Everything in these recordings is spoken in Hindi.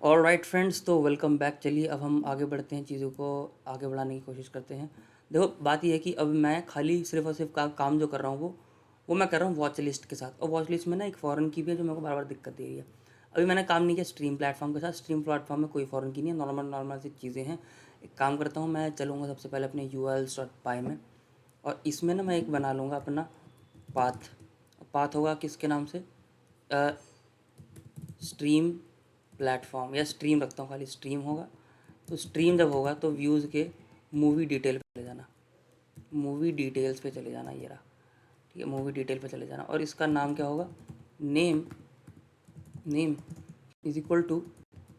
ऑल राइट फ्रेंड्स, तो वेलकम बैक। चलिए अब हम आगे बढ़ते हैं, चीज़ों को आगे बढ़ाने की कोशिश करते हैं। देखो, बात यह है कि अब मैं खाली सिर्फ और सिर्फ काम जो कर रहा हूँ वो मैं कर रहा हूँ वॉच लिस्ट के साथ। और वॉच लिस्ट में ना एक फ़ॉरेन की भी है जो मेरे को बार बार दिक्कत दे रही है। अभी मैंने काम नहीं किया स्ट्रीम प्लेटफॉर्म के साथ। स्ट्रीम प्लेटफॉर्म में कोई फ़ॉरेन की नहीं है, नॉर्मल नॉर्मल सी चीज़ें हैं। एक काम करता हूँ, मैं चलूँगा सबसे पहले अपने urls.py में, और इसमें ना मैं एक बना लूँगा अपना पाथ। पाथ होगा किसके नाम से? स्ट्रीम प्लेटफॉर्म, या स्ट्रीम रखता हूँ, खाली स्ट्रीम होगा। तो स्ट्रीम जब होगा तो व्यूज़ के मूवी डिटेल पे चले जाना, मूवी डिटेल्स पे चले जाना, ये रहा। ठीक है, मूवी डिटेल पे चले जाना, और इसका नाम क्या होगा? Name name is equal to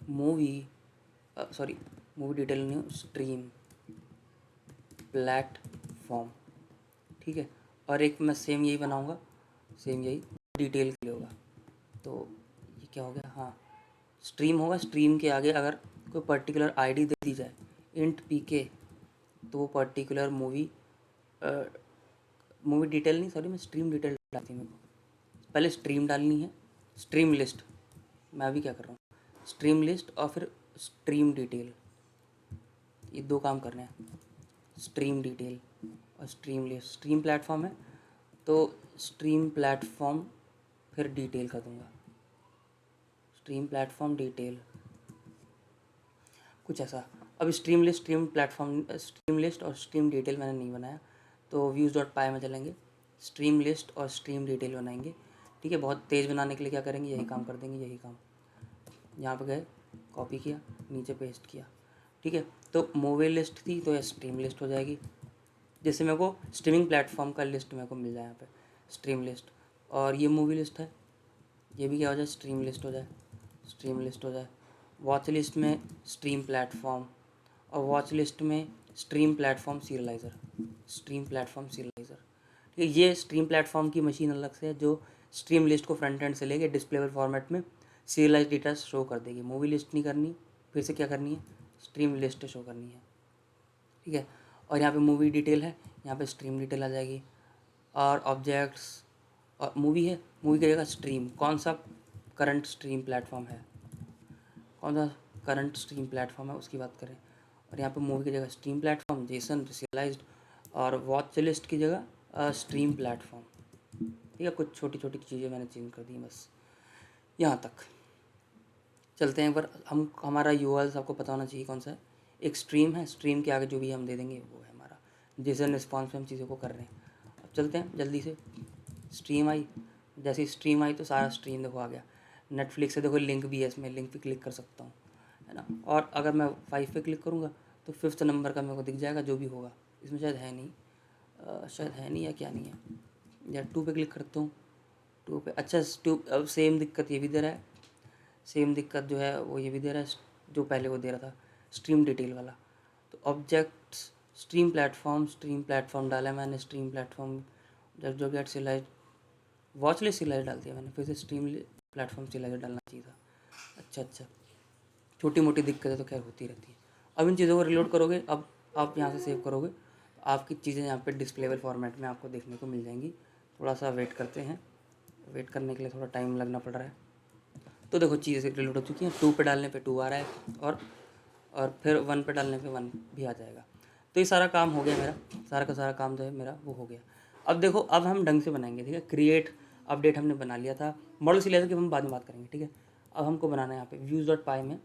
movie, sorry, movie detail नहीं, स्ट्रीम प्लेटफॉर्म। ठीक है, और एक मैं सेम यही बनाऊँगा, सेम यही डिटेल के लिए होगा। तो ये क्या हो गया? हाँ, स्ट्रीम होगा। स्ट्रीम के आगे अगर कोई पर्टिकुलर आईडी दे दी जाए, इंट पीके, तो वो पर्टिकुलर मूवी डिटेल नहीं, सॉरी, मैं स्ट्रीम डिटेल डालती हूँ। मेरे को पहले स्ट्रीम डालनी है, स्ट्रीम लिस्ट। मैं अभी क्या कर रहा हूँ, स्ट्रीम लिस्ट और फिर स्ट्रीम डिटेल, ये दो काम करने हैं। स्ट्रीम डिटेल और स्ट्रीम लिस्ट। स्ट्रीम प्लेटफॉर्म है तो स्ट्रीम प्लेटफॉर्म फिर डिटेल कर दूँगा, स्ट्रीम प्लेटफॉर्म डिटेल, कुछ ऐसा। अब stream list, stream platform, stream list और स्ट्रीम डिटेल मैंने नहीं बनाया, तो views.py में चलेंगे, स्ट्रीम लिस्ट और स्ट्रीम डिटेल बनाएंगे। ठीक है, बहुत तेज़ बनाने के लिए क्या करेंगे, यही काम कर देंगे, यही काम। यहाँ पे गए, कॉपी किया, नीचे पेस्ट किया। ठीक है, तो मूवी लिस्ट थी तो यह स्ट्रीम लिस्ट हो जाएगी, जैसे मेरे को स्ट्रीमिंग प्लेटफॉर्म का लिस्ट मेरे को मिल जाए यहाँ पे, स्ट्रीम लिस्ट। और ये मूवी लिस्ट है, ये भी क्या हो जाए, स्ट्रीम लिस्ट हो जाए, स्ट्रीम लिस्ट हो जाए। वॉच लिस्ट में स्ट्रीम प्लेटफॉर्म, और वॉच लिस्ट में स्ट्रीम प्लेटफॉर्म सीरियलाइज़र, स्ट्रीम प्लेटफॉर्म सीरियलाइज़र। ठीक है, ये स्ट्रीम प्लेटफॉर्म की मशीन अलग से है जो स्ट्रीम लिस्ट को फ्रंट एंड से लेके डिस्प्लेबल फॉर्मेट में सीरियलाइज डेटा शो कर देगी। मूवी लिस्ट नहीं करनी, फिर से क्या करनी है, स्ट्रीम लिस्ट शो करनी है। ठीक है, और यहाँ पे मूवी डिटेल है, यहाँ पे स्ट्रीम डिटेल आ जाएगी। और ऑब्जेक्ट्स, और मूवी है, मूवी की जगह स्ट्रीम, कौन सा करंट स्ट्रीम प्लेटफॉर्म है, कौन सा करंट स्ट्रीम प्लेटफॉर्म है उसकी बात करें। और यहाँ पे मूवी की जगह स्ट्रीम प्लेटफॉर्म, जेसन रियलाइज्ड, और वॉच लिस्ट की जगह स्ट्रीम प्लेटफॉर्म। ठीक है, कुछ छोटी छोटी चीज़ें मैंने चेंज कर दी बस, यहाँ तक। चलते हैं एक बार, हम हमारा यूआरएल आपको पता होना चाहिए कौन सा है। एक स्ट्रीम है, स्ट्रीम के आगे जो भी हम दे देंगे वो है हमारा जेसन रिस्पॉन्स पे हम चीज़ों को कर रहे हैं। अब चलते हैं जल्दी से। स्ट्रीम आई, जैसे स्ट्रीम आई तो सारा स्ट्रीम देखो आ गया। नेटफ्लिक्स से देखो लिंक भी है, इसमें लिंक पे क्लिक कर सकता हूँ, है ना। और अगर मैं 5 पे क्लिक करूँगा तो 5th नंबर का मेरे को दिख जाएगा जो भी होगा। इसमें शायद है नहीं, शायद है नहीं, या क्या नहीं है। या 2 पे क्लिक करता हूँ, 2 पे, अच्छा 2, अब सेम दिक्कत ये भी दे रहा है, सेम दिक्कत जो है वो ये भी दे रहा है जो पहले वो दे रहा था, स्ट्रीम डिटेल वाला। तो ऑब्जेक्ट्स, स्ट्रीम प्लेटफॉर्म डाला है मैंने, स्ट्रीम प्लेटफॉर्म जब जो गेट सिलाइज, वॉच लिस्ट सिलाइज डाल दिया मैंने, फिर से स्ट्रीम प्लेटफॉर्म सिलाइज डालना चाहिए था। अच्छा, छोटी मोटी दिक्कतें तो खैर होती रहती है। अब इन चीज़ों को रिलोड करोगे, अब आप यहाँ से सेव करोगे तो आपकी चीज़ें यहाँ पे डिस्प्लेबल फॉर्मेट में आपको देखने को मिल जाएंगी। थोड़ा सा वेट करते हैं, वेट करने के लिए थोड़ा टाइम लगना पड़ रहा है। तो देखो, चीज़ें रिलोड हो चुकी हैं। 2 पे डालने पे 2 आ रहा है, और फिर 1 पे डालने पे 1 भी आ जाएगा। तो ये सारा काम हो गया मेरा, सारा का सारा काम जो है मेरा वो हो गया। अब देखो, अब हम ढंग से बनाएंगे। ठीक है, क्रिएट अपडेट हमने बना लिया था, मॉडल सिलेक्शन की हम बाद में बात करेंगे। ठीक है, अब हमको बनाना है यहाँ पे views.py में,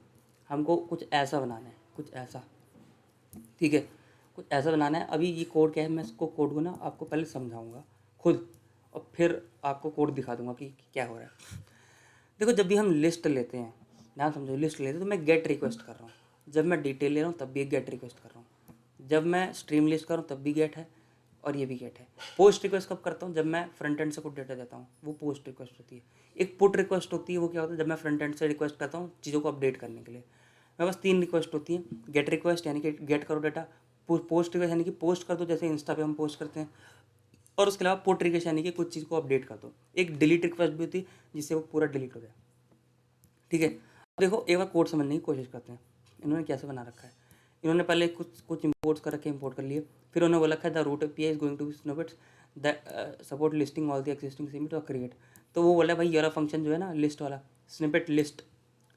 हमको कुछ ऐसा बनाना है, कुछ ऐसा। ठीक है, कुछ ऐसा बनाना है। अभी ये कोड क्या है, मैं इसको कोड को ना आपको पहले समझाऊंगा खुद, और फिर आपको कोड दिखा दूंगा कि क्या हो रहा है। देखो, जब भी हम लिस्ट लेते हैं, ध्यान समझो, लिस्ट लेते हैं तो मैं गेट रिक्वेस्ट कर रहा हूँ। जब मैं डिटेल ले रहा हूँ तब भी एक गेट रिक्वेस्ट कर रहा हूँ। जब मैं स्ट्रीम लिस्ट कर रहा हूँ तब भी गेट है, और ये भी गेट है। पोस्ट रिक्वेस्ट कब करता हूँ, जब मैं फ्रंट एंड से कुछ डेटा देता हूँ, वो पोस्ट रिक्वेस्ट होती है। एक पुट रिक्वेस्ट होती है, वो क्या होता है, जब मैं फ्रंट एंड से रिक्वेस्ट करता हूँ चीज़ों को अपडेट करने के लिए। मेरे पास 3 रिक्वेस्ट होती हैं। गेट रिक्वेस्ट यानी कि गेट करो डेटा, पोस्ट रिक्वेस्ट यानी कि पोस्ट कर दो, जैसे इंस्टा पे हम पोस्ट करते हैं, और उसके अलावा पुट रिक्वेस्ट यानी कि कुछ चीज़ को अपडेट कर दो। एक डिलीट रिक्वेस्ट भी होती है जिससे वो पूरा डिलीट हो जाए। ठीक है, अब देखो एक बार कोड समझने की कोशिश करते हैं, इन्होंने कैसे बना रखा है। इन्होंने पहले कुछ इंपोर्ट्स कर रखे, इंपोर्ट कर लिए, फिर उन्होंने बोला है the route API is going to snippets the support listing all the existing snippet और क्रिएट। तो वो बोला भाई ये वाला फंक्शन जो है ना, लिस्ट वाला, स्निपेट लिस्ट,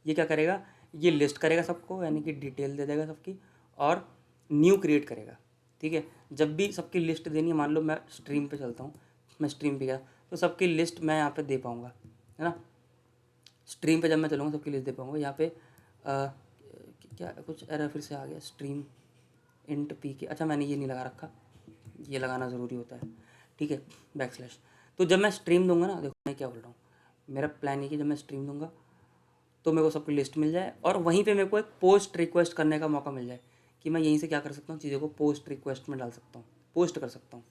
ये क्या करेगा, ये लिस्ट करेगा सबको, यानी कि डिटेल दे देगा सबकी, और न्यू क्रिएट करेगा। ठीक है, जब भी सबकी लिस्ट देनी है, मान लो मैं स्ट्रीम पे चलता हूँ, मैं स्ट्रीम पे गया तो सबकी लिस्ट मैं यहाँ पे दे पाऊँगा, है ना। स्ट्रीम पे जब मैं चलूँगा सबकी लिस्ट दे पाऊँगा। यहाँ पे क्या कुछ एरर फिर से आ गया, स्ट्रीम इंट पी के, अच्छा मैंने ये नहीं लगा रखा, ये लगाना ज़रूरी होता है। ठीक है, बैकस्लैश। तो जब मैं स्ट्रीम दूंगा ना, देखो मैं क्या बोल रहा हूँ, मेरा प्लान है कि जब मैं स्ट्रीम दूंगा तो मेरे को सबकी लिस्ट मिल जाए, और वहीं पे मेरे को एक पोस्ट रिक्वेस्ट करने का मौका मिल जाए कि मैं यहीं से क्या कर सकता हूँ, चीज़ों को पोस्ट रिक्वेस्ट में डाल सकता हूँ, पोस्ट कर सकता हूँ।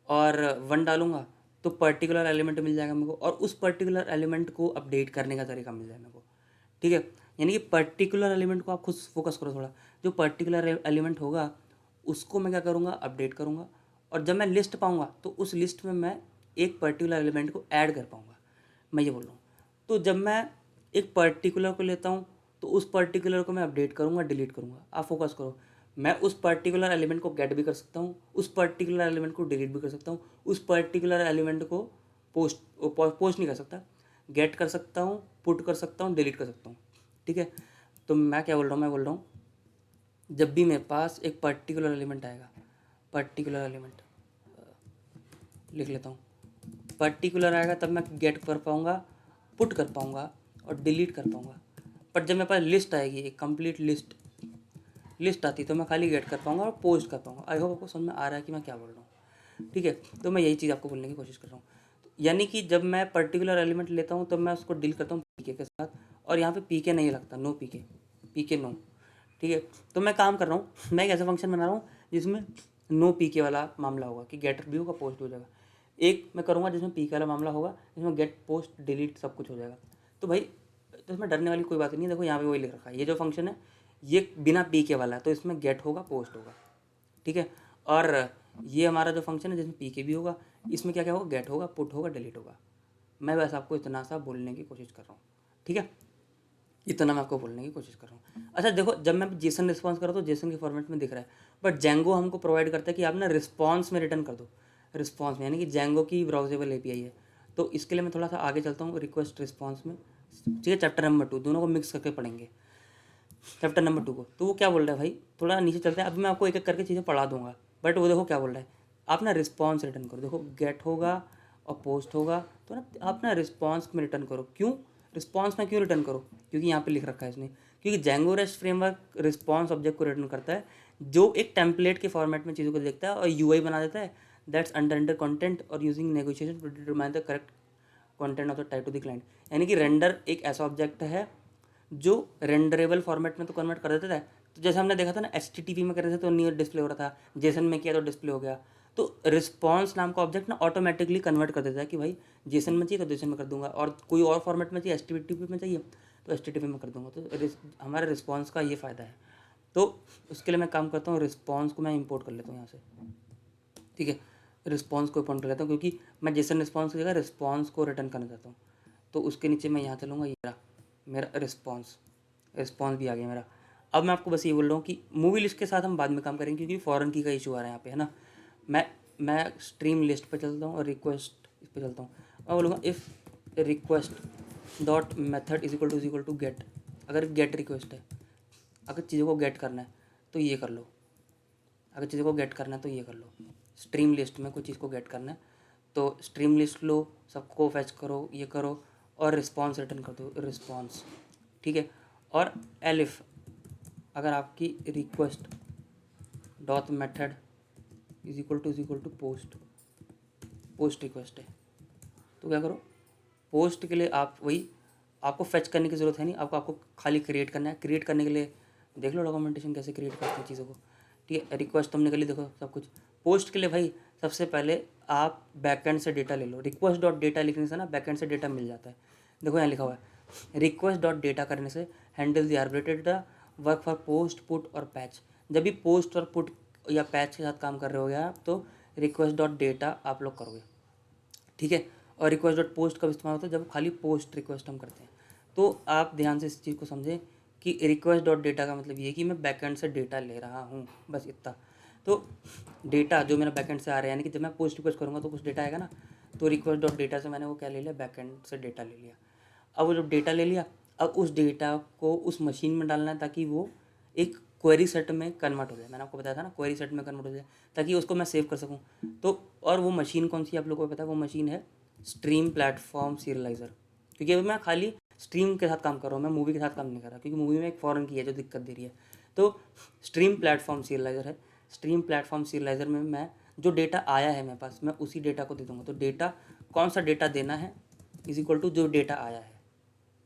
और वन डालूंगा तो पर्टिकुलर एलिमेंट मिल जाएगा मेरे को, और उस पर्टिकुलर एलिमेंट को अपडेट करने का तरीका मिल जाए मेरे को। ठीक है, यानी कि पर्टिकुलर एलिमेंट को आप खुद फोकस करो थोड़ा, जो पर्टिकुलर एलिमेंट होगा उसको मैं क्या करूँगा, अपडेट करूँगा, और जब मैं लिस्ट पाऊँगा तो उस लिस्ट में मैं एक पर्टिकुलर एलिमेंट को ऐड कर पाऊँगा, मैं ये बोल रहा हूँ। तो जब मैं एक पर्टिकुलर को लेता हूँ तो उस पर्टिकुलर को मैं अपडेट करूँगा, डिलीट करूँगा। आप फोकस करो, मैं उस पर्टिकुलर एलिमेंट को गेट भी कर सकता हूँ, उस पर्टिकुलर एलिमेंट को डिलीट भी कर सकता हूँ, उस पर्टिकुलर एलिमेंट को पोस्ट नहीं कर सकता, गेट कर सकता हूँ, पुट कर सकता हूँ, डिलीट कर सकता हूँ। ठीक है, तो मैं क्या बोल रहा हूँ, मैं बोल रहा हूँ जब भी मेरे पास एक पर्टिकुलर एलिमेंट आएगा, पर्टिकुलर एलिमेंट लिख लेता हूँ, पर्टिकुलर आएगा तब मैं गेट कर पाऊँगा, पुट कर पाऊँगा और डिलीट कर पाऊँगा। पर जब मेरे पास लिस्ट आएगी, एक कंप्लीट लिस्ट आती तो मैं खाली गेट कर पाऊँगा और पोस्ट कर पाऊँगा। आई होप आपको समझ में आ रहा है कि मैं क्या बोल रहा हूँ। ठीक है, तो मैं यही चीज़ आपको बोलने की कोशिश कर रहा हूँ। यानी कि जब मैं पर्टिकुलर एलिमेंट लेता हूँ तब मैं उसको डील करता हूँ पीके के साथ, और यहाँ पे पीके नहीं लगता, नो पीके, पीके नो। ठीक है, तो मैं काम कर रहा हूँ, मैं एक ऐसा फंक्शन बना रहा हूँ जिसमें नो पीके वाला मामला होगा कि गेट भी होगा, पोस्ट भी हो जाएगा। एक मैं करूँगा जिसमें पीके वाला मामला होगा, जिसमें गेट पोस्ट डिलीट सब कुछ हो जाएगा। तो भाई तो इसमें डरने वाली कोई बात नहीं है। देखो यहाँ पे वही लिख रखा है, ये जो फंक्शन है ये बिना पीके वाला है, तो इसमें गेट होगा, पोस्ट होगा। ठीक है, और ये हमारा जो फंक्शन है जिसमें पीके भी होगा, इसमें क्या क्या होगा, गेट होगा, पुट होगा, डिलीट होगा। मैं बस आपको इतना सा बोलने की कोशिश कर रहा हूँ। ठीक है, इतना मैं आपको बोलने की कोशिश कर रहा हूँ। अच्छा देखो, जब मैं जेसन रिस्पॉन्स कर रहा हूँ तो जेसन के फॉर्मेट में दिख रहा है, बट जेंगो हमको प्रोवाइड करता है कि आप ना रिस्पॉन्स में रिटर्न कर दो। रिस्पॉन्स में, यानी कि जेंगो की ब्राउजेबल एपीआई है। तो इसके लिए मैं थोड़ा सा आगे चलता हूँ, रिक्वेस्ट रिस्पॉन्स में। ठीक है, चैप्टर नंबर 2 दोनों को मिक्स करके पढ़ेंगे, चैप्टर नंबर 2 को। तो वो क्या बोल रहा है भाई, थोड़ा नीचे चलते हैं, अभी मैं आपको एक एक करके चीज़ें पढ़ा दूंगा, बट वो देखो क्या बोल रहा है, आप ना रिस्पॉन्स रिटर्न करो। देखो गेट होगा और पोस्ट होगा, तो ना आप ना रिस्पॉन्स में रिटर्न करो। क्यों रिस्पॉन्स में क्यों रिटर्न करो, क्योंकि यहाँ पे लिख रखा है इसने, क्योंकि Django rest framework response object को रिटर्न करता है जो एक टेम्पलेट के फॉर्मेट में चीज़ों को देखता है और यूआई बना देता है, दैट्स अंडर कंटेंट और using negotiation to determine the correct content of the type to the client. यानी कि रेंडर एक ऐसा ऑब्जेक्ट है जो रेंडरेबल फॉर्मेट में तो कन्वर्ट कर देता है। तो जैसे हमने देखा था ना, HTTP में कर रहे थे तो नहीं डिस्प्ले हो रहा था, जेसन में किया तो डिस्प्ले हो गया। तो रिस्पॉन्स नाम का ऑब्जेक्ट ना ऑटोमेटिकली कन्वर्ट कर देता है कि भाई जेसन में चाहिए तो जेसन में कर दूंगा, और कोई और फॉर्मेट में चाहिए, HTTP में चाहिए तो HTTP में कर दूंगा। तो हमारे रिस्पॉन्स का ये फ़ायदा है। तो उसके लिए मैं काम करता हूँ, रिस्पॉन्स को मैं इंपोर्ट कर लेता हूँ यहाँ से। ठीक है, रिस्पॉन्स को इंपोर्ट कर लेता हूँ क्योंकि मैं जेसन रिस्पॉन्स की जगह रिस्पॉन्स को रिटर्न करना चाहता हूँ। तो उसके नीचे मैं यहाँ चलूँगा, ये मेरा रिस्पॉन्स भी आ गया मेरा। अब मैं आपको बस ये बोल रहा हूँ कि मूवी लिस्ट के साथ हम बाद में काम करेंगे क्योंकि फॉरेन की का इशू आ रहा है यहाँ पे, है ना। मैं स्ट्रीम लिस्ट पे चलता हूँ और रिक्वेस्ट इस पर चलता हूँ। मैं बोलूँगा if request dot method is equal to get. अगर गेट रिक्वेस्ट है, अगर चीज़ों को गेट करना है तो ये कर लो, अगर चीज़ों को गेट करना है तो ये कर लो। स्ट्रीम लिस्ट में कोई चीज़ को गेट करना है तो स्ट्रीम लिस्ट लो, सबको फैच करो, ये करो, और रिस्पॉन्स रिटर्न कर दो, रिस्पॉन्स। ठीक है, और एलिफ अगर आपकी request dot method is equal to post request है तो क्या करो, पोस्ट के लिए आप वही, आपको फैच करने की ज़रूरत है नहीं, आपको खाली क्रिएट करना है। क्रिएट करने के लिए देख लो डॉक्यूमेंटेशन कैसे क्रिएट करते हैं चीज़ों को। ठीक है, रिक्वेस्ट तुमने कर ली, देखो सब कुछ। पोस्ट के लिए भाई सबसे पहले आप बैकएंड से डेटा ले लो। रिक्वेस्ट डॉट डेटा लिखने से ना बैकएंड से डेटा मिल जाता है। देखो यहाँ लिखा हुआ है, रिक्वेस्ट डॉट डेटा करने से handle the arbitrated the work for post put और पैच। जब भी पोस्ट और पुट या पैच के साथ काम कर रहे हो आप तो रिक्वेस्ट डॉट डेटा आप लोग करोगे। ठीक है, और रिक्वेस्ट डॉट पोस्ट कब इस्तेमाल होता है, जब खाली पोस्ट रिक्वेस्ट हम करते हैं। तो आप ध्यान से इस चीज़ को समझें कि रिक्वेस्ट डॉट डेटा का मतलब ये है कि मैं बैकएंड से डेटा ले रहा हूँ, बस इतना। तो डेटा जो मेरा बैकएंड से आ रहा है, यानी कि जब मैं पोस्ट रिक्वेस्ट करूँगा तो कुछ डेटा आएगा ना, तो रिक्वेस्ट डॉट डेटा से मैंने वो क्या ले लिया, बैकएंड से डेटा ले लिया। अब वो जब डेटा ले लिया, अब उस डेटा को उस मशीन में डालना है ताकि वो एक क्वेरी सेट में कन्वर्ट हो जाए। मैंने आपको बताया था ना, क्वेरी सेट में कन्वर्ट हो जाए ताकि उसको मैं सेव कर सकूँ। तो और वो मशीन कौन सी है आप लोगों को पता है? वो मशीन है स्ट्रीम प्लेटफॉर्म सीरियलाइज़र। क्योंकि अभी मैं खाली स्ट्रीम के साथ काम कर रहा हूँ, मैं मूवी के साथ काम नहीं कर रहा, क्योंकि मूवी में एक फ़ॉरेन की है जो दिक्कत दे रही है। तो स्ट्रीम प्लेटफॉर्म सीरियलाइज़र है। स्ट्रीम प्लेटफॉर्म सीरियलाइज़र में मैं जो डेटा आया है मेरे पास, मैं उसी डेटा को दे दूँगा। तो डेटा कौन सा डेटा देना है इज इक्वल टू जो डेटा आया है,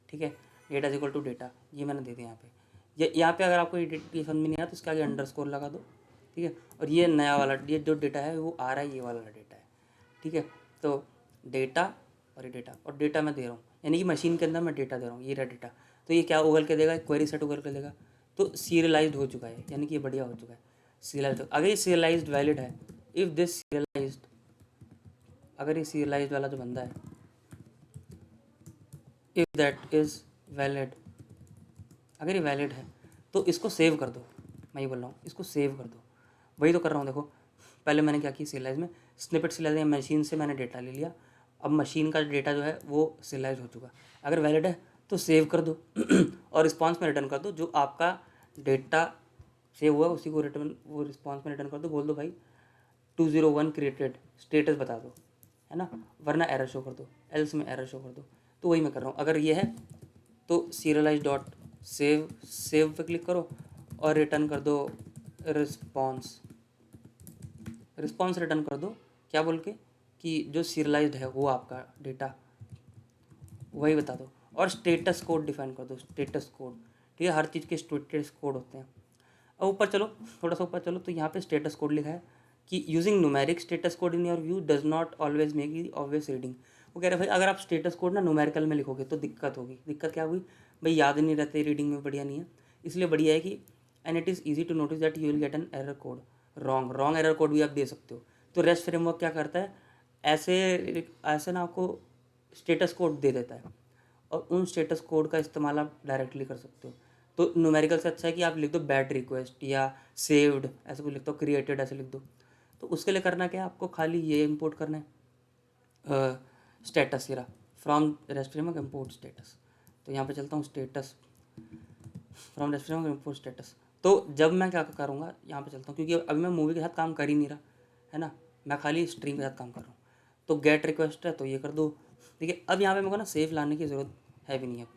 ठीक है। Data is equal to data, ये मैंने दे दिया यहाँ पे। ये यहाँ पे अगर आपको ये समझ में नहीं आया तो इसके आगे अंडरस्कोर लगा दो, ठीक है। और ये नया वाला ये जो डेटा है वो आ रहा है, ये वाला डेटा है, ठीक है। तो डेटा और ये डेटा, और डेटा मैं दे रहा हूँ, यानी कि मशीन के अंदर मैं डेटा दे रहा हूँ, ये रहा डेटा। तो ये क्या उगल के देगा? क्वेरी सेट उगल के देगा। तो सीरियलाइज्ड हो चुका है, यानी कि ये बढ़िया हो चुका है। सीरियलाइज, अगर ये सीरियलाइज्ड वैलिड है, इफ़ दिस सीरियलाइज्ड, अगर ये सीरियलाइज्ड वाला जो बंदा है, इफ़ दैट इज़ वैलिड, अगर ये वैलिड है तो इसको सेव कर दो। मैं ये बोल रहा हूँ इसको सेव कर दो, वही तो कर रहा हूँ। देखो पहले मैंने क्या किया, सीरियलाइज में स्निपेट सीरियलाइज मशीन से मैंने डेटा ले लिया। अब मशीन का डेटा जो है वो सीरियलाइज हो चुका। अगर वैलिड है तो सेव कर दो और रिस्पॉन्स में रिटर्न कर दो। जो आपका डेटा सेव हुआ उसी को रिटर्न, वो रिस्पॉन्स में रिटर्न कर दो। बोल दो भाई 201 क्रिएटेड, स्टेटस बता दो, है ना, वरना एरर शो कर दो, एल्स में एरर शो कर दो। तो वही मैं कर रहा हूँ। अगर ये है तो सीरियलाइज डॉट सेव, सेव पे क्लिक करो और रिटर्न कर दो रिस्पॉन्स, रिस्पॉन्स रिटर्न कर दो। क्या बोल के कि जो सीरियलाइज्ड है वो आपका डेटा वही बता दो। और स्टेटस कोड डिफाइन कर दो, स्टेटस कोड, ठीक है। हर चीज़ के स्टेटस कोड होते हैं। अब ऊपर चलो, थोड़ा सा ऊपर चलो, तो यहाँ पे स्टेटस कोड लिखा है कि using numeric status code in your view does not always make the obvious reading. वो कह रहे हैं भाई अगर आप स्टेटस कोड ना न्यूमेरिकल में लिखोगे तो दिक्कत होगी। दिक्कत क्या हुई भाई? याद नहीं रहते, रीडिंग में बढ़िया नहीं है। इसलिए बढ़िया है कि and it is easy to notice that you will get an error code, wrong error code भी आप दे सकते हो। तो रेस्ट फ्रेमवर्क क्या करता है, ऐसे ऐसे ना आपको स्टेटस कोड दे देता है और उन स्टेटस कोड का इस्तेमाल आप डायरेक्टली कर सकते हो। तो न्यूमेरिकल से अच्छा है कि आप लिख दो बैड रिक्वेस्ट या सेव्ड, ऐसे कुछ लिख दो, क्रिएटेड ऐसे लिख दो। तो उसके लिए करना क्या है आपको? खाली ये इंपोर्ट करना है status here from rest framework import status. तो यहाँ पे चलता हूँ status from rest framework import status. तो जब मैं क्या करूँगा, यहाँ पे चलता हूँ, क्योंकि अभी मैं मूवी के साथ काम कर ही नहीं रहा है ना, मैं खाली स्ट्रीम के साथ काम कर रहा हूँ। तो गेट रिक्वेस्ट है तो ये कर दो, ठीक है। अब यहाँ पे मेरे को ना सेव लाने की ज़रूरत है भी नहीं है।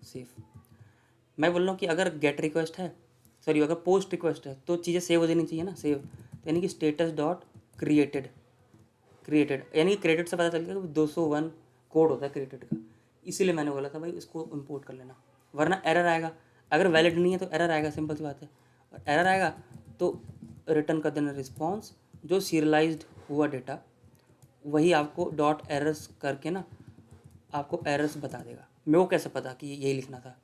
सेव मैं बोल रहा हूँ कि अगर गेट रिक्वेस्ट है, सॉरी अगर पोस्ट रिक्वेस्ट है तो चीज़ें सेव हो जानी चाहिए ना, सेव। तो यानी कि स्टेटस डॉट क्रिएटेड, क्रिएटेड यानी कि क्रिएटेड से पता चल गया कि 201 कोड होता है क्रिएटेड का। इसीलिए मैंने बोला था भाई इसको इंपोर्ट कर लेना, वरना एरर आएगा। अगर वैलिड नहीं है तो एरर आएगा, सिंपल सी बात है। और एरर आएगा तो रिटर्न कर देना रिस्पॉन्स, जो सीरियलाइज्ड हुआ डेटा वही आपको डॉट एरर्स करके ना आपको एरर्स बता देगा। मेरे को कैसे पता कि यही लिखना था?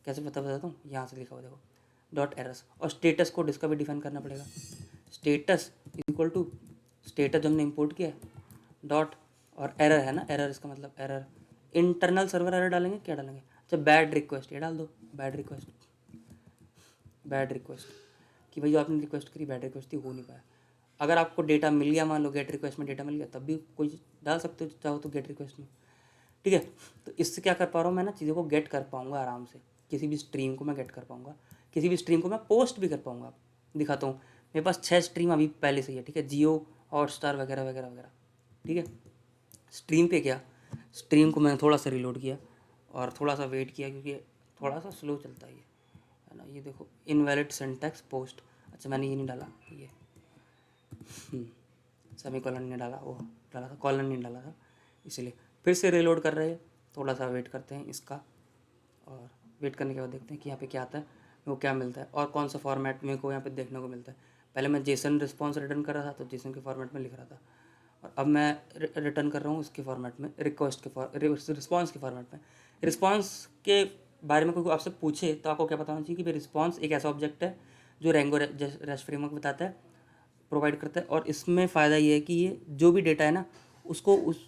कैसे पता बताता हूँ, यहाँ से लिखा हुआ देखो डॉट एरर्स। और स्टेटस को इसका भी डिफाइन करना पड़ेगा। स्टेटस इक्वल टू स्टेटस जो हमने इंपोर्ट किया है डॉट, और एरर है ना, एरर इसका मतलब एरर इंटरनल सर्वर एरर डालेंगे, क्या डालेंगे? अच्छा बैड रिक्वेस्ट, ये डाल दो बैड रिक्वेस्ट, बैड रिक्वेस्ट कि भाई जो आपने रिक्वेस्ट करी बैड रिक्वेस्ट थी, हो नहीं पाया। अगर आपको डेटा मिल गया, मान लो गेट रिक्वेस्ट में डेटा मिल गया, तब भी कोई डाल सकते हो चाहो तो गेट रिक्वेस्ट में, ठीक है। तो इससे क्या कर पा रहा हूँ मैं ना, चीज़ों को गेट कर पाऊँगा आराम से। किसी भी स्ट्रीम को मैं गेट कर पाऊँगा, किसी भी स्ट्रीम को मैं पोस्ट भी कर पाऊँगा। दिखाता हूँ, मेरे पास 6 स्ट्रीम अभी पहले से ही है, ठीक है। जियो हॉटस्टार वगैरह वगैरह वगैरह, ठीक है। स्ट्रीम पे क्या, स्ट्रीम को मैंने थोड़ा सा रिलोड किया और थोड़ा सा वेट किया क्योंकि थोड़ा सा स्लो चलता है ना। ये देखो इनवैलिड सिंटैक्स पोस्ट, अच्छा मैंने ये नहीं डाला, ये सेमी कॉलन नहीं डाला, वो डाला था कॉलन नहीं डाला था, इसलिए फिर से रिलोड कर रहे हैं। थोड़ा सा वेट करते हैं इसका, और वेट करने के बाद देखते हैं कि यहाँ पे क्या आता है, मेरे को क्या मिलता है और कौन सा फॉर्मेट मेरे को यहाँ पे देखने को मिलता है। पहले मैं जेसन रिस्पॉन्स रिटर्न कर रहा था तो जेसन के फॉर्मेट में लिख रहा था, और अब मैं रिटर्न कर रहा हूँ उसके फॉर्मेट में, रिक्वेस्ट के रिस्पॉन्स के फॉर्मेट में। रिस्पॉन्स के बारे में कोई आपसे पूछे तो आपको क्या बताना चाहिए कि भाई रिस्पॉन्स एक ऐसा ऑब्जेक्ट है जो रेंगो रेस्ट फ्रेमवर्क बताता है, प्रोवाइड करता है। और इसमें फ़ायदा ये है कि ये जो भी डेटा है ना उसको उस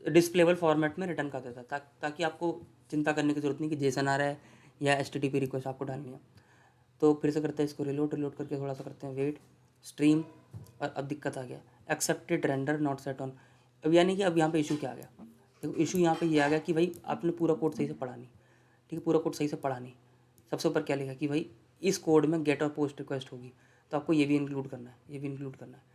डिस्प्लेबल फॉर्मेट में रिटर्न कर देता है, ताकि आपको चिंता करने की ज़रूरत नहीं कि जेसन आ रहा है या HTTP रिक्वेस्ट आपको डालनी है। तो फिर से करते हैं इसको रिलोड करके थोड़ा सा करते हैं वेट स्ट्रीम, और अब दिक्कत आ गया accepted render not set on. अब यानी कि अब यहाँ पे इशू क्या आ गया, देखो इशू यहाँ पे ये आ गया कि भाई आपने पूरा कोड सही से पढ़ा नहीं, ठीक है, पूरा कोड सही से पढ़ा नहीं। सबसे ऊपर क्या लिखा कि भाई इस कोड में गेट और पोस्ट रिक्वेस्ट होगी, तो आपको ये भी इंक्लूड करना है, ये भी इंक्लूड करना है।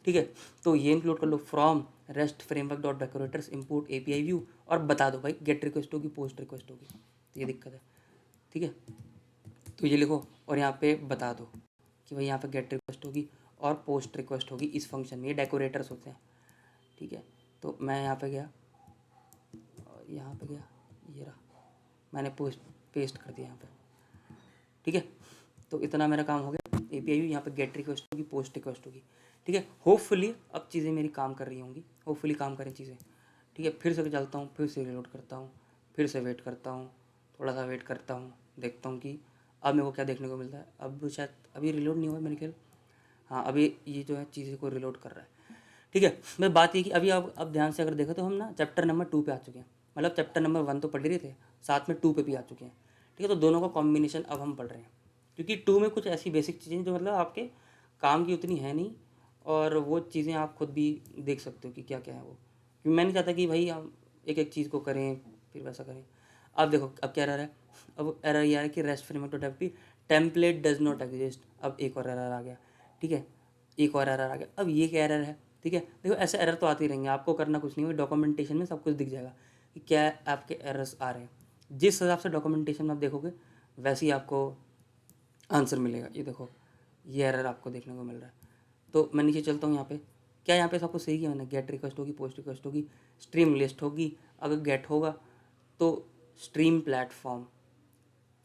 ठीक है, तो ये इंक्लूड कर लो from rest framework dot decorators import API view, और बता दो भाई गेट रिक्वेस्ट होगी पोस्ट रिक्वेस्ट होगी, तो ये दिक्कत है। ठीक है, तो ये लिखो और यहाँ पे बता दो कि भाई यहाँ पे गेट रिक्वेस्ट होगी और पोस्ट रिक्वेस्ट होगी इस फंक्शन में, ये डेकोरेटर्स होते हैं। ठीक है, तो मैं यहाँ पे गया और यहाँ पे गया, ये रहा, मैंने पेस्ट कर दिया यहाँ पे। ठीक है, तो इतना मेरा काम हो गया। API यहाँ पे गेट रिक्वेस्ट होगी पोस्ट रिक्वेस्ट होगी। ठीक है, होपफुली अब चीज़ें मेरी काम कर रही होंगी, होपफुली काम करें चीज़ें। ठीक है, फिर से चलता हूँ, फिर से रिलोड करता हूँ, फिर से वेट करता हूँ, थोड़ा सा वेट करता हूँ, देखता हूँ कि अब मेरे को क्या देखने को मिलता है। अब शायद अभी रिलोड नहीं हुआ मेरे ख्याल, हाँ अभी ये जो है चीज़ें को रिलोड कर रहा है। ठीक है, मैं बात ये कि अभी अब ध्यान से अगर देखो तो हम ना चैप्टर नंबर 2 पे आ चुके हैं, मतलब चैप्टर नंबर 1 तो पढ़ ही रहे थे, साथ में 2 पे भी आ चुके हैं। ठीक है, तो दोनों का कॉम्बिनेशन अब हम पढ़ रहे हैं, क्योंकि 2 में कुछ ऐसी बेसिक चीज़ें जो मतलब आपके काम की उतनी है नहीं, और वो चीज़ें आप खुद भी देख सकते हो कि क्या क्या है वो, क्योंकि मैं नहीं चाहता कि भाई हम एक एक चीज़ को करें फिर वैसा करें। अब देखो अब क्या एरर है, अब एरर ये आ रहा है कि rest framework dot AP template does not exist. अब एक और एरर आ गया। ठीक है, एक और एरर आ गया। अब ये क्या एरर है? ठीक है, देखो ऐसे एरर तो आते ही रहेंगे, आपको करना कुछ नहीं है, डॉक्यूमेंटेशन में सब कुछ दिख जाएगा कि क्या आपके एरर्स आ रहे हैं। जिस हिसाब से डॉक्यूमेंटेशन में आप देखोगे वैसे ही आपको आंसर मिलेगा। ये देखो ये एरर आपको देखने को मिल रहा है। तो मैं नीचे चलता हूँ, यहाँ पे क्या, यहाँ पे सब कुछ सही किया मैंने, गेट रिक्वेस्ट होगी पोस्ट रिक्वेस्ट होगी स्ट्रीम लिस्ट होगी, अगर गेट होगा तो स्ट्रीम प्लेटफॉर्म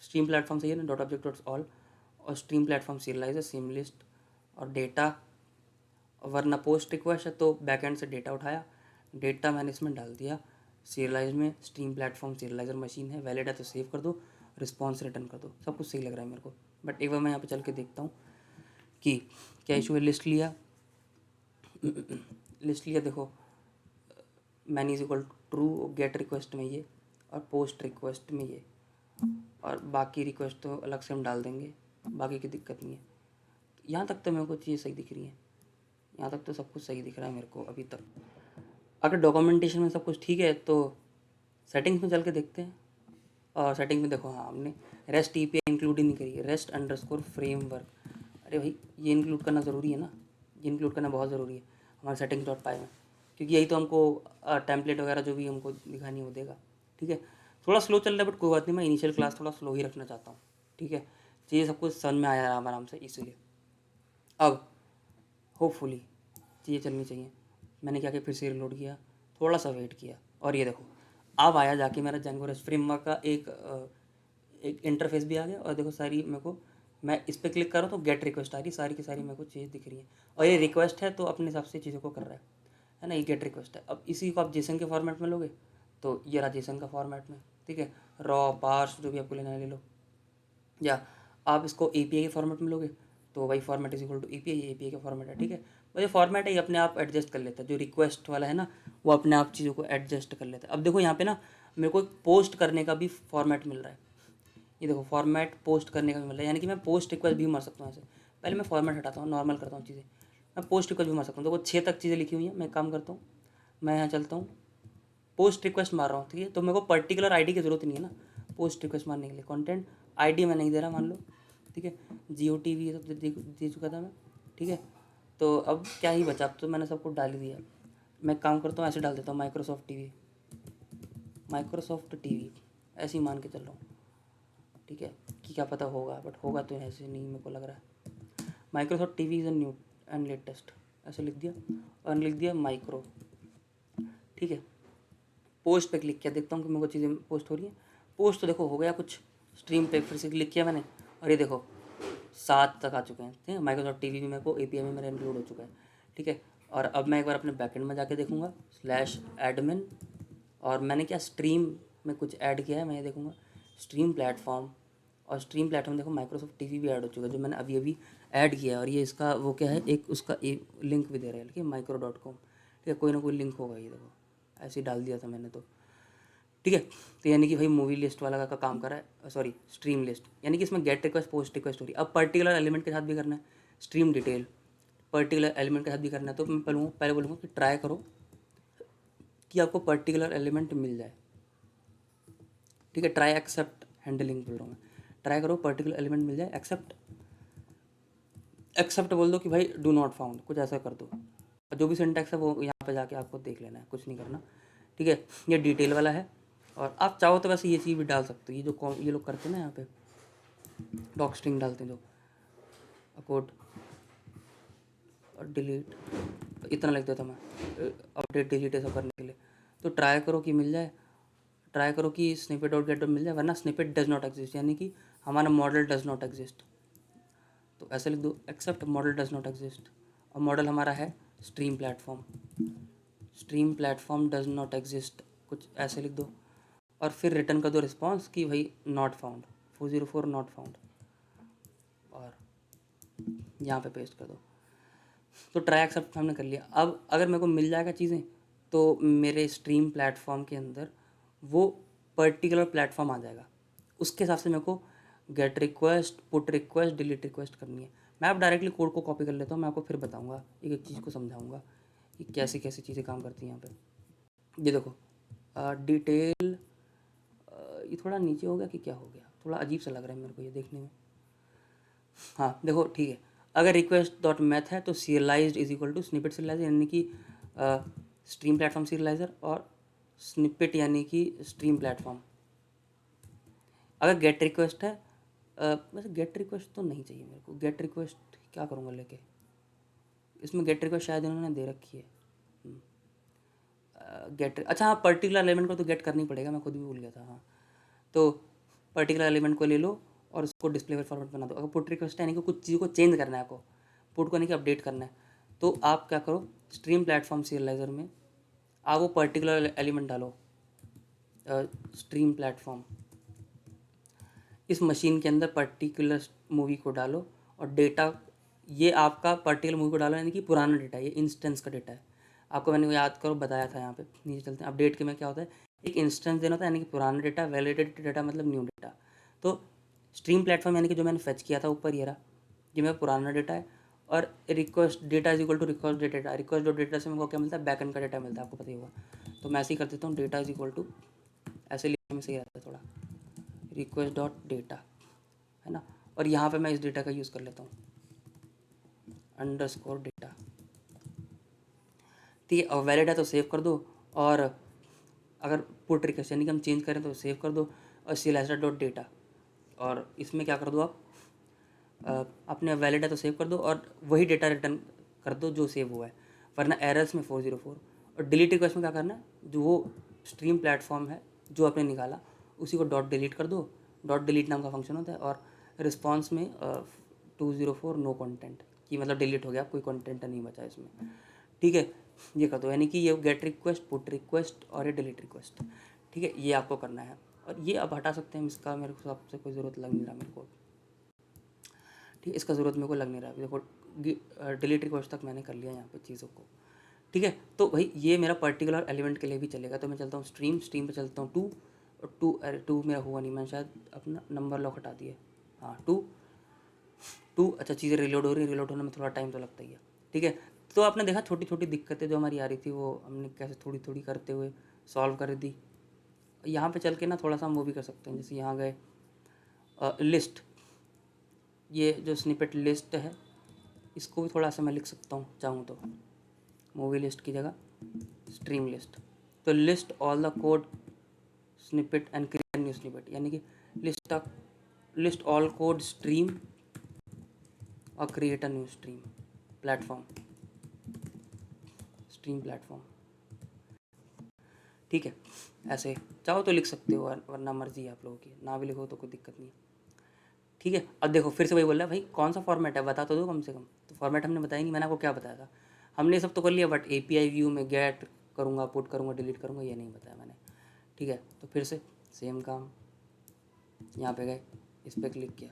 सही है ना, डॉट ऑब्जेक्ट डॉट ऑल, और stream platform serialiser same list और डेटा, वरना पोस्ट रिक्वेस्ट है तो बैकएंड से डेटा उठाया, डेटा मैंने इसमें डाल दिया सीरियलाइज में, स्ट्रीम प्लेटफॉर्म सीरियलाइजर मशीन है, वैलिड है तो सेव कर दो, रिस्पॉन्स रिटर्न कर दो। सब कुछ सही लग रहा है मेरे को, बट एक बार मैं यहाँ पे चल के देखता हूँ कि क्या इशू है। लिस्ट लिया लिस्ट लिया, देखो man is equal true gate request में ये, और पोस्ट रिक्वेस्ट में ये, और बाकी रिक्वेस्ट तो अलग से हम डाल देंगे, बाकी की दिक्कत नहीं है। यहाँ तक तो मेरे को चीज़ सही दिख रही है, यहाँ तक तो सब कुछ सही दिख रहा है मेरे को अभी तक। अगर डॉक्यूमेंटेशन में सब कुछ ठीक है तो सेटिंग्स में चल के देखते हैं। और सेटिंग में देखो, हाँ हमने रेस्ट API इंक्लूड ही नहीं करी, रेस्ट अंडरस्कोर फ्रेमवर्क। अरे भाई ये इंक्लूड करना ज़रूरी है ना, ये इंक्लूड करना बहुत ज़रूरी है हमारे सेटिंग्स डॉट पाई में, क्योंकि यही तो हमको टेम्पलेट वगैरह जो भी हमको दिखानी है वो देगा। ठीक है, थोड़ा स्लो चल रहा है बट कोई बात नहीं, मैं इनिशियल क्लास थोड़ा स्लो ही रखना चाहता हूँ। ठीक है, चीज़ें सब कुछ समझ में आया आराम से, इसीलिए अब होपफुली चीज़ें चलनी चाहिए। मैंने क्या किया, फिर से रिलोड किया, थोड़ा सा वेट किया, और ये देखो अब आया जाके मेरा जेंगो रेस्ट फ्रेमवर्क का एक इंटरफेस भी आ गया। और देखो सारी मेरे को, मैं इस पर क्लिक करूँ तो गेट रिक्वेस्ट आ रही, सारी की सारी मेरे को चीज़ दिख रही है, और ये रिक्वेस्ट है तो अपने हिसाब से चीज़ों को कर रहा है ना, ये गेट रिक्वेस्ट है। अब इसी को आप जेसन के फॉर्मेट में लोगे तो ये रहा जेसन का फॉर्मेट में। ठीक है, रॉ पार्स जो भी आपको लेना है ले लो, या आप इसको API के फॉर्मेट में लोगे तो वही format is equal to API का फॉर्मेट है। ठीक है, वो ये फॉर्मेट है, ये अपने आप एडजस्ट कर लेता है, जो रिक्वेस्ट वाला है ना वो अपने आप चीज़ों को एडजस्ट कर लेता है। अब देखो यहाँ पे ना मेरे को पोस्ट करने का भी फॉर्मेट मिल रहा है, ये देखो फॉर्मेट पोस्ट करने का भी मिल रहा है, यानी कि मैं पोस्ट रिक्वेस्ट भी मार सकता हूँ ऐसे। पहले मैं फॉर्मेट हटाता हूँ, नॉर्मल करता हूँ चीज़ें, मैं पोस्ट रिक्वेस्ट भी मार सकता हूँ। देखो 6 तक चीज़ें लिखी हुई हैं, मैं काम करता हूँ, मैं यहाँ चलता हूँ, पोस्ट रिक्वेस्ट मार रहा हूँ। ठीक है, तो मेरे को पर्टिकुलर आईडी की ज़रूरत नहीं है ना पोस्ट रिक्वेस्ट मारने के लिए, कंटेंट आईडी मैं नहीं दे रहा मान लो। ठीक है, GOTV ये सब दे चुका था मैं। ठीक है, तो अब क्या ही बचा, अब तो मैंने सब कुछ डाल ही दिया। मैं काम करता हूँ ऐसे डाल देता हूँ माइक्रोसॉफ्ट टीवी ऐसे ही मान के चल रहा हूँ। ठीक है, कि क्या पता होगा, बट होगा तो ऐसे नहीं मेरे को लग रहा है। Microsoft TV is a new and latest, ऐसे लिख दिया, और लिख दिया माइक्रो। ठीक है, पोस्ट पे क्लिक किया, देखता हूँ कि मेरे को चीज़ें पोस्ट हो रही हैं। पोस्ट तो देखो हो गया कुछ, स्ट्रीम पे फिर से क्लिक किया मैंने, और ये देखो 7 तक आ चुके हैं। ठीक है, माइक्रोसॉफ्ट टीवी भी मेरे को API में मेरा इंक्लूड हो चुका है। ठीक है, और अब मैं एक बार अपने बैकएंड में जाके देखूँगा /admin, और मैंने क्या स्ट्रीम में कुछ ऐड किया है मैं ये देखूँगा, स्ट्रीम प्लेटफॉर्म, और स्ट्रीम प्लेटफॉर्म देखो माइक्रोसॉफ्ट टीवी भी ऐड हो चुका है जो मैंने अभी अभी ऐड किया है। और ये इसका वो क्या है, एक उसका एक लिंक भी दे रहा है कि micro.com। ठीक है, कोई ना कोई लिंक होगा, ये देखो ऐसे ही डाल दिया था मैंने तो। ठीक है, तो यानी कि भाई मूवी लिस्ट वाला का काम कर रहा है, सॉरी स्ट्रीम लिस्ट, यानी कि इसमें गेट रिक्वेस्ट पोस्ट रिक्वेस्ट हो रही है। अब पर्टिकुलर एलिमेंट के साथ भी करना है, स्ट्रीम डिटेल पर्टिकुलर एलिमेंट के साथ भी करना है, तो मैं पहले बोलूँगा कि ट्राई करो कि आपको पर्टिकुलर एलिमेंट मिल जाए। ठीक है, ट्राई एक्सेप्ट हैंडलिंग बोल रहा हूँ मैं। ट्राई करो पर्टिकुलर एलिमेंट मिल जाए, एक्सेप्ट बोल दो कि भाई डू नॉट फाउंड, कुछ ऐसा कर दो। जो भी सिंटैक्स है वो यहाँ पे जाके आपको देख लेना है, कुछ नहीं करना। ठीक है, ये डिटेल वाला है। और आप चाहो तो वैसे ये चीज़ भी डाल सकते हो, ये जो ये लोग करते हैं ना यहाँ पे डॉक स्ट्रिंग डालते हैं जो कोड और डिलीट, इतना लिख देता मैं अपडेट डिलीट सब करने के लिए। तो ट्राई करो कि मिल जाए, ट्राई करो कि स्निपेट डॉट गेट मिल जाए, वरना स्निपेट डज नॉट एग्जिस्ट, यानी कि हमारा मॉडल डज नॉट एग्जिस्ट। तो ऐसे लिख दो except model does not exist, और मॉडल हमारा है stream platform, stream platform does not exist, कुछ ऐसे लिख दो। और फिर रिटर्न कर दो रिस्पॉन्स कि भाई नॉट फाउंड, 404 नॉट फाउंड, और यहाँ पे पेस्ट कर दो। तो ट्राई एक्सेप्ट हमने कर लिया। अब अगर मेरे को मिल जाएगा चीज़ें तो मेरे स्ट्रीम प्लेटफॉर्म के अंदर वो पर्टिकुलर प्लेटफॉर्म आ जाएगा, उसके हिसाब से मेरे को gate request, put request, delete request करनी है। मैं अब डायरेक्टली कोड को कॉपी कर लेता हूँ, मैं आपको फिर बताऊँगा, एक एक चीज़ को समझाऊँगा कि कैसी कैसी चीज़ें काम करती हैं यहाँ पे। ये देखो डिटेल, ये थोड़ा नीचे हो गया कि क्या हो गया, थोड़ा अजीब सा लग रहा है मेरे को ये देखने में। हाँ देखो ठीक है, अगर रिक्वेस्ट डॉट मैथ है तो serialized is equal to snippet serializer, यानी कि स्ट्रीम प्लेटफॉर्म सीरियलाइजर, और स्निपेट यानी कि स्ट्रीम प्लेटफॉर्म। अगर गेट रिक्वेस्ट है, वैसे गेट रिक्वेस्ट तो नहीं चाहिए मेरे को, गेट रिक्वेस्ट क्या करूँगा लेके, इसमें गेट रिक्वेस्ट शायद इन्होंने दे रखी है। गेट, अच्छा हाँ, पर्टिकुलर एलिमेंट को तो गेट करनी पड़ेगा, मैं खुद भी भूल गया था। हाँ, तो पर्टिकुलर एलिमेंट को ले लो और उसको डिस्प्ले फॉर्मेट बना दो। अगर पुट रिक्वेस्ट है यानी कि कुछ चीज़ को चेंज करना है आपको, पुट को नहीं कि अपडेट करना है, तो आप क्या करो, स्ट्रीम प्लेटफॉर्म सीरियलाइजर में आप वो पर्टिकुलर एलिमेंट डालो, स्ट्रीम प्लेटफॉर्म, इस मशीन के अंदर पर्टिकुलर मूवी को डालो, और डेटा ये आपका पर्टिकुलर मूवी को डालो, यानी कि पुराना डेटा, ये इंस्टेंस का डेटा है। आपको मैंने याद करो बताया था, यहाँ पे नीचे चलते हैं। अपडेट के में क्या होता है, एक इंस्टेंस देना होता है, यानी कि पुराना डेटा, वैलिडेटेड डेटा मतलब न्यू डेटा। तो स्ट्रीम प्लेटफॉर्म यानी कि जो मैंने फेच किया था ऊपर ये रहा, ये मेरा पुराना डेटा है। और request data is equal to request data, request dot data से मेरे को क्या मिलता है, बैकएंड का डेटा मिलता है, आपको पता ही होगा। तो मैं ऐसे ही कर देता हूँ, डेटा इज इक्वल टू, ऐसे लिखने में सही रहता है थोड़ा, रिक्वेस्ट डॉट डेटा, है ना। और यहाँ पे मैं इस डेटा का यूज़ कर लेता हूँ, अंडरस्कोर डेटा। ठीक है, और वैलिड है तो सेव कर दो, और अगर पुट रिक्वेस्ट यानी कि हम चेंज करें तो सेव कर दो, और सीरियलाइजर डॉट डेटा, और इसमें क्या कर दो आप, अपने वैलिड है तो सेव कर दो, और वही डेटा रिटर्न कर दो जो सेव हुआ है, वरना एरर्स में 404। और डिलीट रिक्वेस्ट में क्या करना है, जो वो स्ट्रीम प्लेटफॉर्म है जो आपने निकाला उसी को डॉट डिलीट कर दो, डॉट डिलीट नाम का फंक्शन होता है। और रिस्पॉन्स में 204 नो कंटेंट, कि मतलब डिलीट हो गया, कोई कंटेंट नहीं बचा इसमें। ठीक है, ये कर दो, यानी कि ये गेट रिक्वेस्ट, पुट रिक्वेस्ट और ये डिलीट रिक्वेस्ट। ठीक है, ये आपको करना है, और ये अब हटा सकते हैं, इसका मेरे को सबसे कोई ज़रूरत लग नहीं रहा मेरे को। ठीक है, इसका ज़रूरत मेरे को लग नहीं रहा है। देखो डिलीट रिक्वेस्ट तक मैंने कर लिया यहाँ पे चीज़ों को। ठीक है, तो भाई ये मेरा पर्टिकुलर एलिमेंट के लिए भी चलेगा। तो मैं चलता हूँ स्ट्रीम, स्ट्रीम पे चलता हूँ 2, और 2, अरे 2 मेरा हुआ नहीं, मैंने शायद अपना नंबर लॉक हटा दिए। हाँ 2, अच्छा चीज़ें रिलोड हो रही है, रिलोड होने में थोड़ा टाइम तो लगता ही है। ठीक है, तो आपने देखा छोटी छोटी दिक्कतें जो हमारी आ रही थी वो हमने कैसे थोड़ी थोड़ी करते हुए सॉल्व कर दी। यहाँ पे चल के ना थोड़ा सा हम वो भी कर सकते हैं, जैसे यहाँ गए लिस्ट, ये जो स्निपेट लिस्ट है इसको भी थोड़ा सा मैं लिख सकता हूँ चाहूँ तो, मूवी लिस्ट की जगह स्ट्रीम लिस्ट। तो list all the code snippet and create new snippet, यानी कि लिस्ट ऑल कोड स्ट्रीम और create a new stream platform, stream platform. ठीक है, ऐसे चाहो तो लिख सकते हो, वरना मर्जी है आप लोगों की, ना भी लिखो तो कोई दिक्कत नहीं है। ठीक है, अब देखो फिर से वही बोल रहा है, भाई कौन सा फॉर्मेट है बता तो दो कम से कम। तो फॉर्मेट हमने बताया नहीं, मैंने आपको क्या बताया था, हमने सब तो कर लिया, बट एपीआई व्यू में गेट करूँगा, पुट करूँगा, डिलीट करूँगा, ये नहीं बताया मैंने। ठीक है, तो फिर से सेम काम, यहाँ पे गए, इस पर क्लिक किया,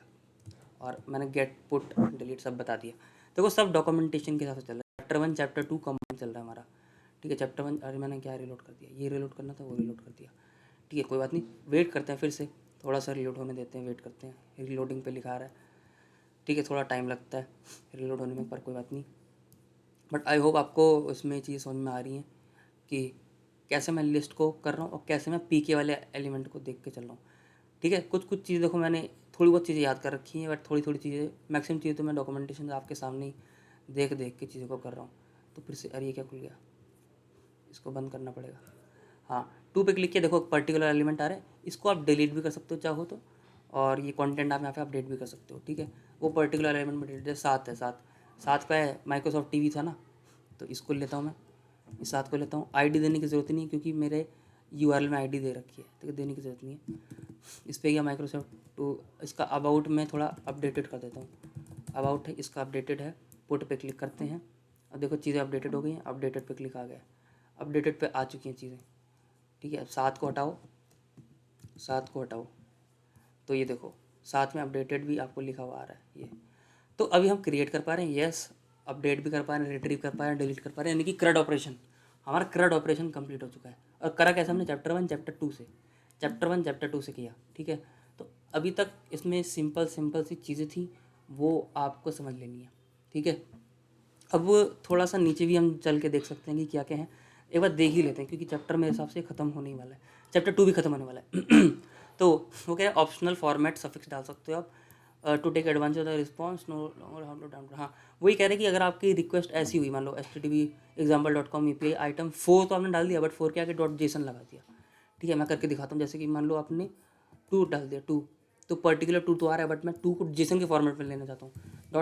और मैंने गेट पुट डिलीट सब बता दिया। देखो सब डॉक्यूमेंटेशन के हिसाब से चल रहा है, चैप्टर 1 चैप्टर 2 कंबाइन चल रहा है हमारा। ठीक है, चैप्टर 1, अरे मैंने क्या रिलोड कर दिया, ये रिलोड करना था वो रिलोड कर दिया। ठीक है, कोई बात नहीं, वेट करते हैं फिर से, थोड़ा सा रिलोड होने देते हैं, वेट करते हैं, रिलोडिंग पे लिखा रहा है। ठीक है, थोड़ा टाइम लगता है रिलोड होने में, पर कोई बात नहीं। बट आई होप आपको इसमें चीज़ समझ में आ रही है कि कैसे मैं लिस्ट को कर रहा हूँ और कैसे मैं पीके वाले एलिमेंट को देख के चल रहा हूँ। ठीक है। कुछ कुछ चीज़ें देखो मैंने थोड़ी बहुत चीज़ें याद कर रखी हैं, बट थोड़ी थोड़ी चीज़ें, मैक्सिमम चीज़ें तो मैं डॉक्यूमेंटेशन आपके सामने ही देख देख के चीज़ों को कर रहा हूँ। तो फिर से, अरे ये क्या खुल गया, इसको बंद करना पड़ेगा। हाँ, 2 पे क्लिक किया, देखो पर्टिकुलर एलिमेंट आ रहा है, इसको आप डिलीट भी कर सकते हो चाहो तो, और ये कंटेंट आप यहाँ पे अपडेट भी कर सकते हो। ठीक है, वो पर्टिकुलर एलिमेंट में डिलीट है। 7 है, 7 का है, माइक्रोसॉफ्ट टीवी था ना, तो इसको लेता हूँ मैं, इस 7 को लेता हूँ। आईडी देने की ज़रूरत नहीं है क्योंकि मेरे यूआरएल में आईडी दे रखी है, ठीक है, देने की ज़रूरत नहीं है। इस पर गया माइक्रोसॉफ्ट टू, इसका अबाउट में थोड़ा अपडेटेड कर देता हूँ। अबाउट है, इसका अपडेटेड है, पुट पे क्लिक करते हैं, अब देखो चीज़ें अपडेटेड हो गई हैं, अपडेटेड पे क्लिक आ गया, अपडेटेड पे आ चुकी हैं चीज़ें। ठीक है, अब 7 को हटाओ, 7 को हटाओ, तो ये देखो 7 में अपडेटेड भी आपको लिखा हुआ आ रहा है ये। तो अभी हम क्रिएट कर पा रहे हैं, यस, अपडेट भी कर पा रहे हैं, रिट्रीव कर पा रहे हैं, डिलीट कर पा रहे हैं, यानी कि CRUD ऑपरेशन, हमारा CRUD ऑपरेशन कंप्लीट हो चुका है। और करा कैसे हमने, चैप्टर 1 चैप्टर 2 से, चैप्टर 1 चैप्टर 2 से किया। ठीक है, तो अभी तक इसमें सिंपल सिंपल सी चीज़ें थी, वो आपको समझ लेनी है। ठीक है, अब थोड़ा सा नीचे भी हम चल के देख सकते हैं कि क्या क्या है, एक बार देख ही लेते हैं, क्योंकि चैप्टर मेरे हिसाब से ख़त्म होने ही वाला है, चैप्टर 2 भी ख़त्म होने वाला है। तो वो क्या है, ऑप्शनल फॉर्मेट सफिक्स डाल सकते हो आप, to take advantage of the response, no longer how to down. हाँ, वही कह रहे हैं कि अगर आपकी रिक्वेस्ट ऐसी हुई, मान लो http://example.com API आइटम 4 तो आपने डाल दिया, बट 4 क्या कि .json लगा दिया। ठीक है, मैं करके दिखाता हूँ। जैसे कि मान लो आपने 2 डाल दिया, 2 तो पर्टिकुलर 2 तो आ रहा है, बट मैं 2 को जेसन के फॉर्मेट में लेना चाहता हूँ,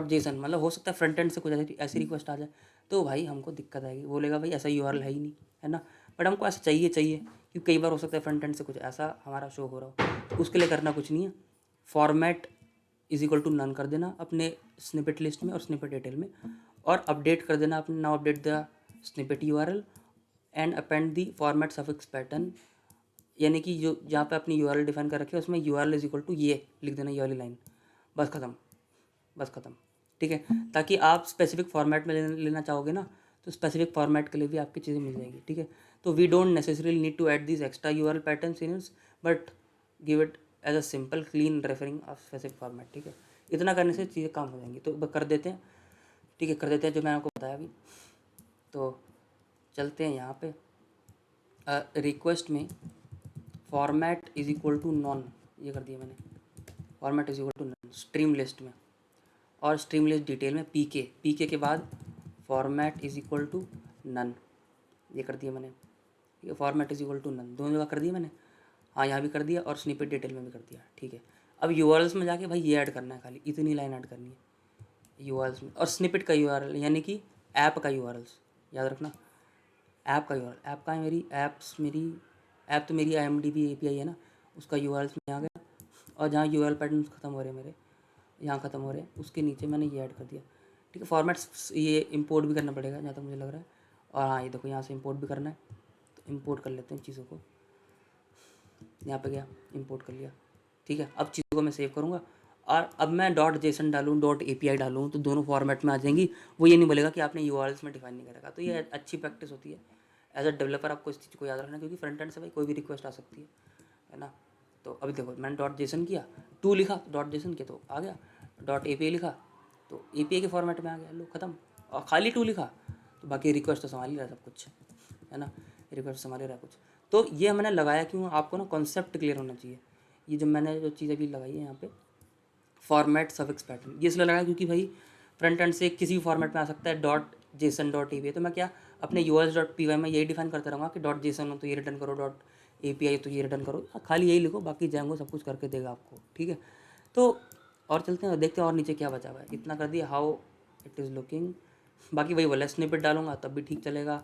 .json, मतलब हो सकता है फ्रंट एंड से कुछ ऐसी रिक्वेस्ट आ जाए, तो भाई हमको दिक्कत आएगी, बोलेगा भाई ऐसा यूआरएल है ही नहीं, है ना, बट हमको ऐसा चाहिए क्योंकि कई बार हो सकता है फ्रंट एंड से कुछ ऐसा हमारा शो हो रहा हो, तो उसके लिए करना कुछ नहीं है, फॉर्मेट = नन कर देना अपने स्निपेट लिस्ट में और स्निपेट डिटेल में, और अपडेट कर देना अपने, now update the snippet URL and append the format suffix pattern, यानी कि जो जहाँ पे अपनी यूआरएल डिफाइन कर रखी है उसमें URL = ये लिख देना, ये वाली लाइन, बस ख़त्म, बस ख़त्म। ठीक है, ताकि आप स्पेसिफिक फॉर्मेट में लेना चाहोगे ना, तो स्पेसिफिक फॉर्मेट के लिए भी आपकी चीज़ें मिल जाएगी। ठीक है, तो we don't necessarily need to add this extra URL patterns in its, but give it as a simple clean referring of specific format. ठीक है, इतना करने से चीज़ें काम हो जाएंगी, तो कर देते हैं। ठीक है, कर देते हैं जो मैंने आपको बताया अभी। तो चलते हैं यहाँ पे रिक्वेस्ट में, फॉर्मेट = नॉन, ये कर दिया मैंने, फॉर्मेट = नॉन स्ट्रीम लिस्ट में, और स्ट्रीम लिस्ट डिटेल में पीके के बाद फॉर्मेट = नन, ये कर दिया मैंने। ठीक है, फॉर्मेट = नन दोनों जगह कर दिया मैंने, हाँ यहाँ भी कर दिया और स्निपेट डिटेल में भी कर दिया। ठीक है, अब यूआरएल्स में जाके भाई ये ऐड करना है, खाली इतनी लाइन ऐड करनी है यूआरएल्स में, और स्निपेट का यूआरएल यानी कि ऐप का यूआरएल्स याद रखना, ऐप का यूआरएल, ऐप का है मेरी ऐप तो मेरी IMDb API है ना, उसका यूआरएल्स में आ गया, और जहाँ यूआरएल पैटर्न ख़त्म हो रहे हैं मेरे, यहाँ ख़त्म हो रहे हैं, उसके नीचे मैंने ये ऐड कर दिया। ठीक है, फॉर्मेट्स ये इंपोर्ट भी करना पड़ेगा जहाँ तक मुझे लग रहा है, और हाँ ये देखो यहाँ से इंपोर्ट भी करना है, तो इंपोर्ट कर लेते हैं चीज़ों को, यहाँ पे गया इंपोर्ट कर लिया। ठीक है, अब चीज़ों को मैं सेव करूँगा, और अब मैं .json डालूँ .api डालूँ तो दोनों फॉर्मेट में आ जाएंगी, वो ये नहीं बोलेगा कि आपने यूआरएल्स में डिफाइन नहीं करेगा। तो ये अच्छी प्रैक्टिस होती है एज अ डेवलपर, आपको इस चीज़ को याद रखना, क्योंकि फ्रंट एंड से भाई कोई भी रिक्वेस्ट आ सकती है ना। तो अभी देखो मैंने .json किया, 2 लिखा .json के तो आ गया, .api लिखा तो API के फॉर्मेट में आ गया, लो ख़त्म, और खाली 2 लिखा तो बाकी रिक्वेस्ट तो संभाल ही रहा सब कुछ, है ना, रिक्वेस्ट संभाल ही रहा कुछ। तो ये मैंने लगाया क्यों, आपको ना कॉन्सेप्ट क्लियर होना चाहिए। ये जो मैंने जो चीज़ अभी लगाई है यहाँ पे, फॉर्मेट सफिक्स पैटर्न, ये इसलिए लगाया क्योंकि भाई फ्रंट एंड से किसी भी फॉर्मेट में आ सकता है, .json .api, तो मैं क्या अपने URLs.py में यही डिफाइन करता रहूँगा कि .json हो तो ये रिटर्न करो, .api तो ये रिटर्न करो, खाली यही लिखो, बाकी Django सब कुछ करके देगा आपको। ठीक है, तो और चलते हैं, देखते हैं और नीचे क्या बचा हुआ है। इतना कर दिया, हाउ इट इज़ लुकिंग, बाकी वही बोला स्निपेट डालूंगा तब भी ठीक चलेगा।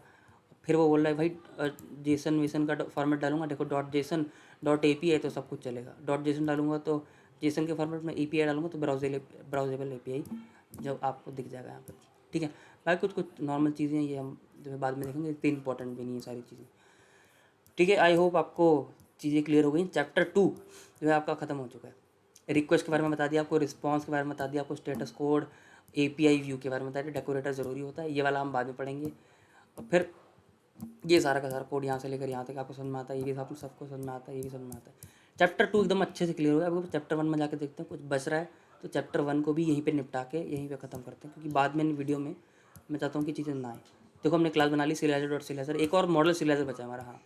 फिर वो बोल रहा है भाई जेसन वेसन का फॉर्मेट डालूंगा, देखो .json .api तो सब कुछ चलेगा, .json डालूंगा तो जेसन के फॉर्मेट में, API डालूंगा तो ब्राउजेबल API जब आपको दिख जाएगा यहाँ पर। ठीक है, बाकी कुछ कुछ नॉर्मल चीज़ें ये हम जो बाद में देखेंगे, इतनी इंपॉर्टेंट भी नहीं है सारी चीज़ें। ठीक है, आई होप आपको चीज़ें क्लियर हो गई। चैप्टर 2 जो है आपका ख़त्म हो चुका है, रिक्वेस्ट के बारे में बता दिया आपको, रिस्पॉन्स के बारे में बता दिया आपको, स्टेटस कोड, API व्यू के बारे में बता दिया, डेकोरेटर ज़रूरी होता है, ये वाला हम बाद में पढ़ेंगे। और फिर ये सारा का सारा कोड यहाँ से लेकर यहाँ तक आपको समझ में आता है, ये भी आपको सबको समझ में आता है, ये भी समझ में आता है। चैप्टर 2 एकदम अच्छे से क्लियर हो गया। अब चैप्टर 1 में जाके देखते हैं कुछ बच रहा है, तो चैप्टर 1 को भी यहीं पे निपटा के यहीं पे ख़त्म करते हैं, क्योंकि बाद में वीडियो में मैं चाहता हूँ कि चीज़ें ना आए। देखो हमने क्लास बना ली serializer.serializer, एक और मॉडल serializer बचा है हमारा। हाँ,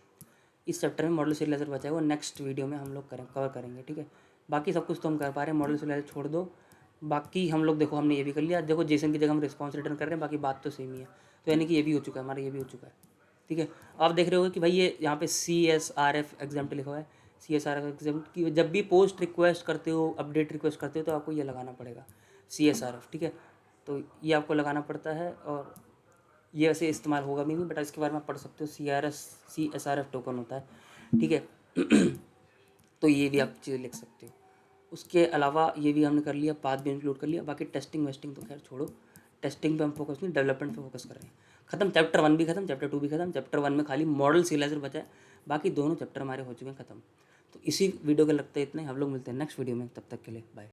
इस चैप्टर में मॉडल सिरियलाइजर बचा है वो नेक्स्ट वीडियो में हम लोग कवर करेंगे, ठीक है। बाकी सब कुछ तो हम कर पा रहे हैं, मॉडल सिरियलाइजर छोड़ दो। बाकी हम लोग देखो हमने ये भी कर लिया, देखो जेसन की जगह हम रिस्पॉन्स रिटर्न कर रहे हैं, बाकी बात तो सेम ही है। तो यानी कि ये भी हो चुका है हमारा, ये भी हो चुका है, ठीक है। आप देख रहे हो कि भाई ये यहाँ पे CSRF एग्जाम्प्ट लिखा हुआ है। CSRF एग्जाम्प्ट की जब भी पोस्ट रिक्वेस्ट करते हो, अपडेट रिक्वेस्ट करते हो, तो आपको ये लगाना पड़ेगा CSRF, ठीक है। तो ये आपको लगाना पड़ता है, और ये वैसे इस्तेमाल होगा भी नहीं, बट इसके बारे में आप पढ़ सकते हो। CSRF टोकन होता है, ठीक है। तो ये भी आप चीज़ें लिख सकते हो। उसके अलावा ये भी हमने कर लिया, पाथ भी इंक्लूड कर लिया। बाकी टेस्टिंग वेस्टिंग तो खैर छोड़ो, टेस्टिंग पे हम फोकस नहीं, डेवलपमेंट पे फोकस कर रहे हैं। खत्म, चैप्टर 1 भी खत्म, चैप्टर 2 भी खत्म। चैप्टर 1 में खाली मॉडल सिरियलाइजर बचा है, बाकी दोनों चैप्टर हमारे हो चुके हैं खत्म। तो इसी वीडियो के लगता है इतना ही, हम लोग मिलते हैं नेक्स्ट वीडियो में, तब तक के लिए बाय।